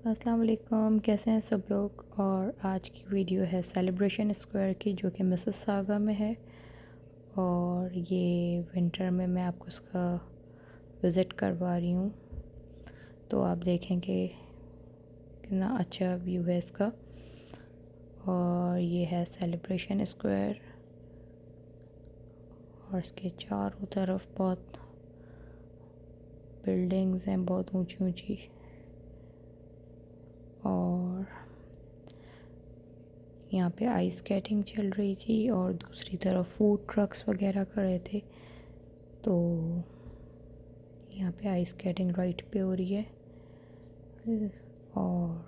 अस्सलाम वालेकुम, कैसे हैं सब लोग। और आज की वीडियो है सेलिब्रेशन स्क्वायर की, जो कि मिसिसागा में है। और ये विंटर में मैं आपको उसका विज़िट करवा रही हूँ, तो आप देखेंगे कितना अच्छा व्यू है इसका। और ये है सेलिब्रेशन स्क्वायर, और इसके चारों तरफ बहुत बिल्डिंग्स हैं, बहुत ऊंची ऊंची। और यहाँ पे आइस स्केटिंग चल रही थी और दूसरी तरफ फूड ट्रक्स वगैरह खड़े थे। तो यहाँ पे आइस स्केटिंग राइट पे हो रही है। और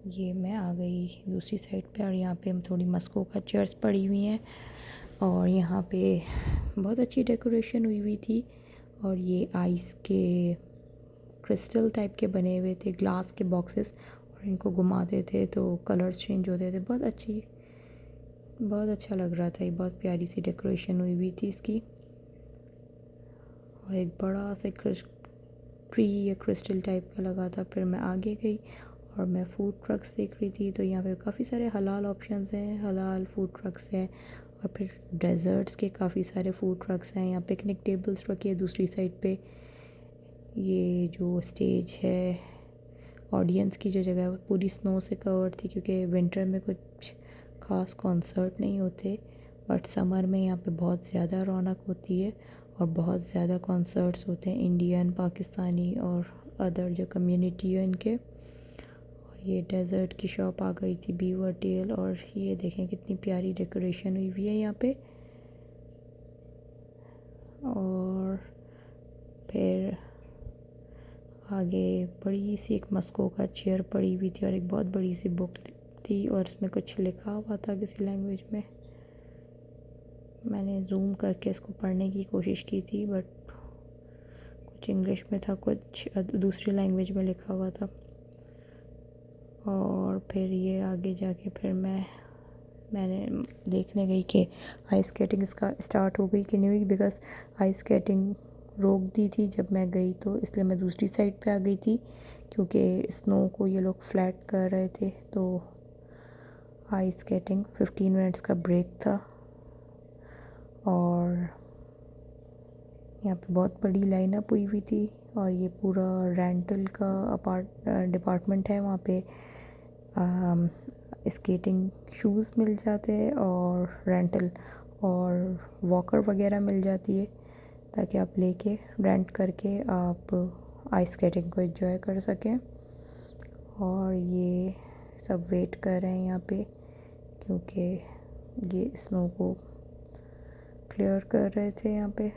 ये मैं आ गई दूसरी साइड पे, और यहाँ पे थोड़ी मस्को का चेयर्स पड़ी हुई हैं। और यहाँ पे बहुत अच्छी डेकोरेशन हुई हुई थी। और ये आइस के क्रिस्टल टाइप के बने हुए थे, ग्लास के बॉक्सेस, और इनको घुमाते थे तो कलर्स चेंज होते थे। बहुत अच्छा लग रहा था। ये बहुत प्यारी सी डेकोरेशन हुई हुई थी इसकी। और एक बड़ा सा ट्री या क्रिस्टल टाइप का लगा था। फिर मैं आगे गई और मैं फ़ूड ट्रक्स देख रही थी, तो यहाँ पे काफ़ी सारे हलाल ऑप्शंस हैं, हलाल फूड ट्रक्स हैं। और फिर डेज़र्ट्स के काफ़ी सारे फूड ट्रक्स हैं। यहाँ पिकनिक टेबल्स रखी है दूसरी साइड पे। ये जो स्टेज है, ऑडियंस की जो जगह है, वो पूरी स्नो से कवर्ड थी, क्योंकि विंटर में कुछ ख़ास कॉन्सर्ट नहीं होते। बट समर में यहाँ पे बहुत ज़्यादा रौनक होती है और बहुत ज़्यादा कॉन्सर्ट्स होते हैं, इंडियन, पाकिस्तानी और अदर जो कम्युनिटी है इनके। और ये डेज़र्ट की शॉप आ गई थी, बीवर टेल। और ये देखें कितनी प्यारी डेकोरेशन हुई हुई है यहाँ पे। और फिर आगे बड़ी सी एक मस्को का चेयर पड़ी हुई थी, और एक बहुत बड़ी सी बुक थी, और इसमें कुछ लिखा हुआ था किसी लैंग्वेज में। मैंने जूम करके इसको पढ़ने की कोशिश की थी, बट कुछ इंग्लिश में था, कुछ दूसरी लैंग्वेज में लिखा हुआ था। और फिर ये आगे जाके फिर मैंने देखने गई कि आइस स्केटिंग इसका स्टार्ट हो गई कि नहीं हुई, बिकॉज़ आइस स्केटिंग रोक दी थी जब मैं गई, तो इसलिए मैं दूसरी साइड पे आ गई थी, क्योंकि स्नो को ये लोग फ्लैट कर रहे थे। तो आइस स्केटिंग 15 मिनट्स का ब्रेक था। और यहाँ पे बहुत बड़ी लाइनअप हुई हुई थी। और ये पूरा रेंटल का डिपार्टमेंट है। वहाँ पे स्केटिंग शूज़ मिल जाते हैं और रेंटल और वॉकर वगैरह मिल जाती है, ताकि आप लेके रेंट करके आप आइस स्केटिंग को एंजॉय कर सकें। और ये सब वेट कर रहे हैं यहाँ पे, क्योंकि ये स्नो को क्लियर कर रहे थे, यहाँ पे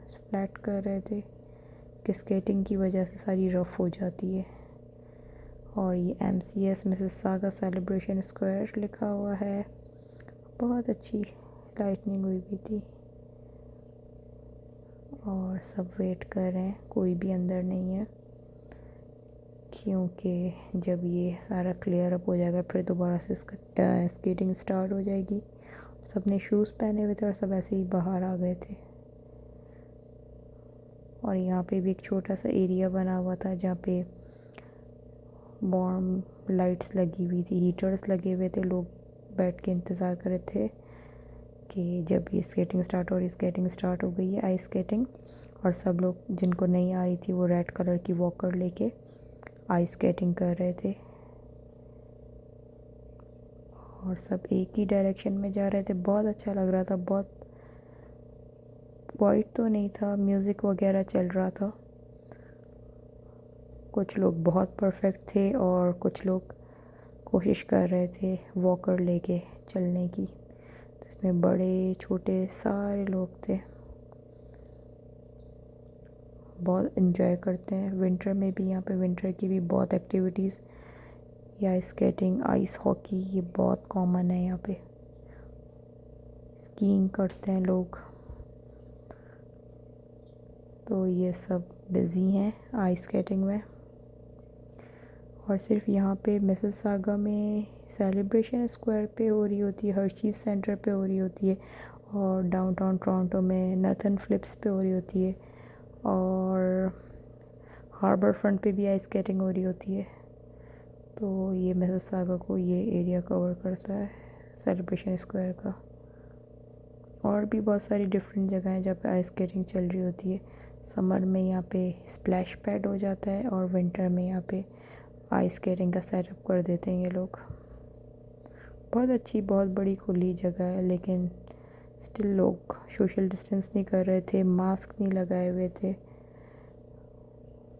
फ्लैट कर रहे थे कि स्केटिंग की वजह से सारी रफ़ हो जाती है। और ये MCS मिसिसागा सेलिब्रेशन स्क्वायर लिखा हुआ है। बहुत अच्छी लाइटनिंग हुई भी थी। और सब वेट कर रहे हैं, कोई भी अंदर नहीं है, क्योंकि जब ये सारा क्लियर अप हो जाएगा फिर दोबारा से स्केटिंग स्टार्ट हो जाएगी। सब ने शूज़ पहने हुए थे और सब ऐसे ही बाहर आ गए थे। और यहाँ पे भी एक छोटा सा एरिया बना हुआ था, जहाँ पे वार्म लाइट्स लगी हुई थी, हीटर्स लगे हुए थे। लोग बैठ के इंतज़ार कर रहे थे कि जब ये स्केटिंग स्टार्ट हो रही, स्केटिंग स्टार्ट हो गई है, आइस स्केटिंग। और सब लोग जिनको नहीं आ रही थी वो रेड कलर की वॉकर लेके आइस स्केटिंग कर रहे थे। और सब एक ही डायरेक्शन में जा रहे थे। बहुत अच्छा लग रहा था। बहुत वाइट तो नहीं था, म्यूज़िक वगैरह चल रहा था। कुछ लोग बहुत परफेक्ट थे और कुछ लोग कोशिश कर रहे थे वॉकर लेके चलने की। तो इसमें बड़े छोटे सारे लोग थे। बहुत इन्जॉय करते हैं विंटर में भी। यहाँ पे विंटर की भी बहुत एक्टिविटीज़, या स्केटिंग, आइस हॉकी, ये बहुत कॉमन है यहाँ पे। स्कीइंग करते हैं लोग। तो ये सब बिज़ी हैं आइस स्केटिंग में। और सिर्फ यहाँ पे मिसिसागा में सेलिब्रेशन स्क्वायर पे हो रही होती है, हर्शीज़ सेंटर पे हो रही होती है, और डाउनटाउन टोरंटो में नथन फ्लिप्स पे हो रही होती है, और हार्बर फ्रंट पे भी आइस स्केटिंग हो रही होती है। तो ये मिसिसागा को ये एरिया कवर करता है सेलिब्रेशन स्क्वायर का। और भी बहुत सारी डिफरेंट जगह हैं जहाँ पे आइस स्केटिंग चल रही होती है। समर में यहाँ पे स्प्लैश पैड हो जाता है और विंटर में यहाँ पे आइस स्केटिंग का सेटअप कर देते हैं ये लोग। बहुत अच्छी बहुत बड़ी खुली जगह है, लेकिन स्टिल लोग सोशल डिस्टेंस नहीं कर रहे थे, मास्क नहीं लगाए हुए थे।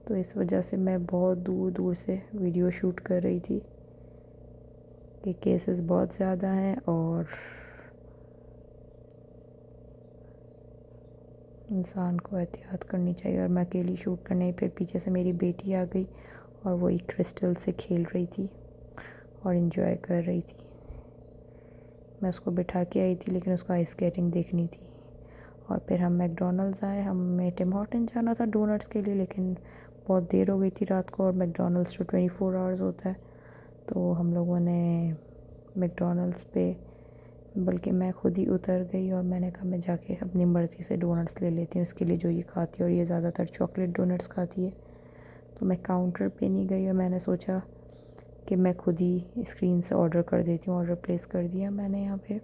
तो इस वजह से मैं बहुत दूर दूर से वीडियो शूट कर रही थी कि केसेस बहुत ज़्यादा हैं और इंसान को एहतियात करनी चाहिए। और मैं अकेली शूट करने, फिर पीछे से मेरी बेटी आ गई और वही क्रिस्टल से खेल रही थी और इन्जॉय कर रही थी। मैं उसको बिठा के आई थी, लेकिन उसको आइस स्केटिंग देखनी थी। और फिर हम मैकडॉनल्ड्स आए। हमें टिम हॉर्टन जाना था डोनट्स के लिए, लेकिन बहुत देर हो गई थी रात को और मैकडॉनल्ड्स तो 24 आवर्स होता है। तो हम लोगों ने मैकडॉनल्ड्स पे, बल्कि मैं खुद ही उतर गई और मैंने कहा मैं जाके अपनी मर्ज़ी से डोनट्स ले लेती हूँ इसके लिए जो ये खाती है, और ये ज़्यादातर चॉकलेट डोनट्स खाती है। तो मैं काउंटर पे नहीं गई और मैंने सोचा कि मैं खुद ही स्क्रीन से ऑर्डर कर देती हूँ। ऑर्डर प्लेस कर दिया मैंने यहाँ पे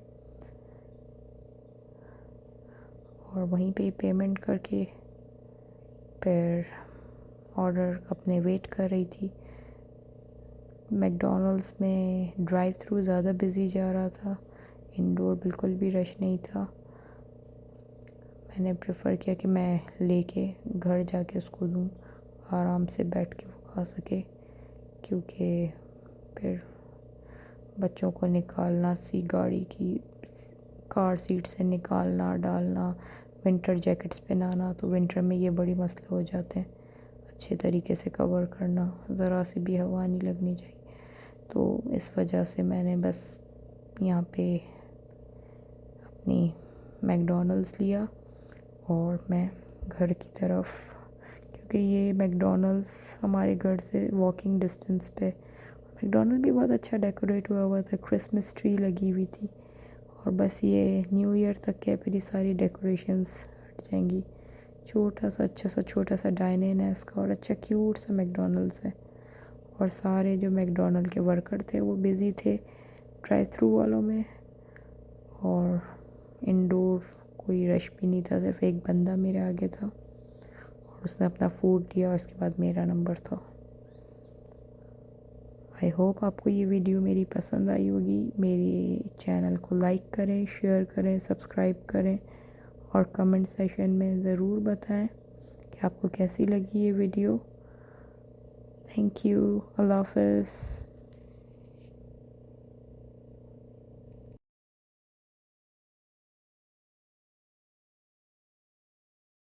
और वहीं पे पेमेंट करके फिर ऑर्डर अपने वेट कर रही थी। मैकडॉनल्ड्स में ड्राइव थ्रू ज़्यादा बिज़ी जा रहा था, इंडोर बिल्कुल भी रश नहीं था। मैंने प्रेफर किया कि मैं लेके घर जाके उसको दूँ, आराम से बैठ के वो खा सके, क्योंकि फिर बच्चों को निकालना सी गाड़ी की कार सीट से निकालना डालना, विंटर जैकेट्स पहनाना, तो विंटर में ये बड़ी मसले हो जाते हैं। अच्छे तरीके से कवर करना, ज़रा सी भी हवा नहीं लगनी चाहिए। तो इस वजह से मैंने बस यहाँ पे अपनी मैकडॉनल्ड्स लिया और मैं घर की तरफ, क्योंकि ये मैकडॉनल्ड्स हमारे घर से वॉकिंग डिस्टेंस पे। मैकडॉनल्ड भी बहुत अच्छा डेकोरेट हुआ था, क्रिसमस ट्री लगी हुई थी। और बस ये न्यू ईयर तक है, फिर ये सारी डेकोरेशंस हट जाएंगी। छोटा सा अच्छा सा छोटा सा डाइन-इन है इसका और अच्छा क्यूट सा मैकडॉनल्ड्स है। और सारे जो मैकडॉनल्ड के वर्कर थे वो बिज़ी थे ड्राइव थ्रू वालों में, और इंडोर कोई रश भी नहीं था, सिर्फ एक बंदा मेरे आगे था और उसने अपना फूड दिया और इसके बाद मेरा नंबर था। आई होप आपको ये वीडियो मेरी पसंद आई होगी। मेरे चैनल को लाइक करें, शेयर करें, सब्सक्राइब करें और कमेंट सेशन में ज़रूर बताएं कि आपको कैसी लगी ये वीडियो। Thank you. अल्लाह हाफ़िज़।